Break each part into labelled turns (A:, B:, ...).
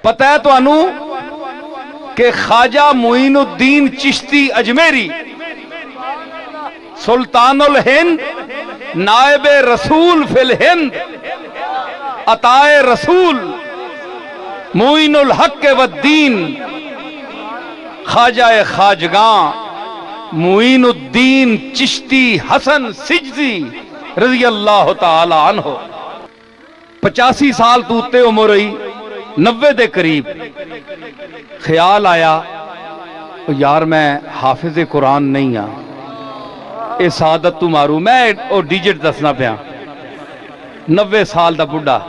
A: پتہ ہے تو انو کہ خواجہ معین الدین چشتی اجمیری سلطان الہند نائب رسول فی الہند عطائے رسول معین الحق والدین خواجہ خواجگاں معین الدین چشتی حسن سجزی رضی اللہ تعالی عنہ 85 سال توتے عمر ہوئی 90 دے قریب خیال آیا یار میں حافظ قرآن نہیں ہاں اے سعادت تو مارو میں او ڈیجٹ دسنا پیا 90 سال دا بڑھا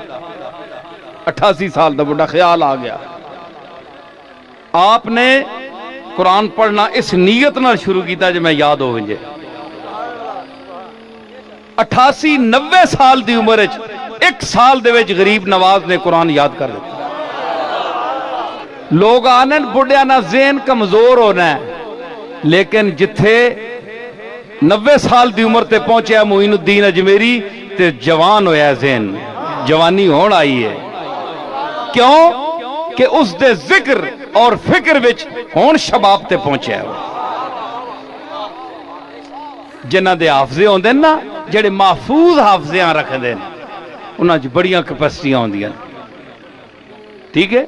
A: 88 سال دا بڑھا خیال آ گیا آپ نے قرآن پڑھنا اس نیت نہ شروع کیتا جو میں یاد ہو ونجے 88-90 سال دی عمر ایک سال دے وچ غریب نواز نے قرآن یاد کر دیتا لوگ آنے بڑھیا نہ ذہن کمزور ہونا ہے لیکن جتھے 90 سال دی عمر تے پہنچے معین الدین اجمیری تے جوان ہویا ہے ذہن جوانی ہون آئی ہے کیوں کہ اس دے ذکر اور فکر وچ ہون شباب تے پہنچے ہے جنہ دے حافظے ہوندے نا جڑے محفوظ حافظیاں رکھ دے انہاں چ بڑیاں کیپیسٹیاں ہوندیاں ٹھیک ہے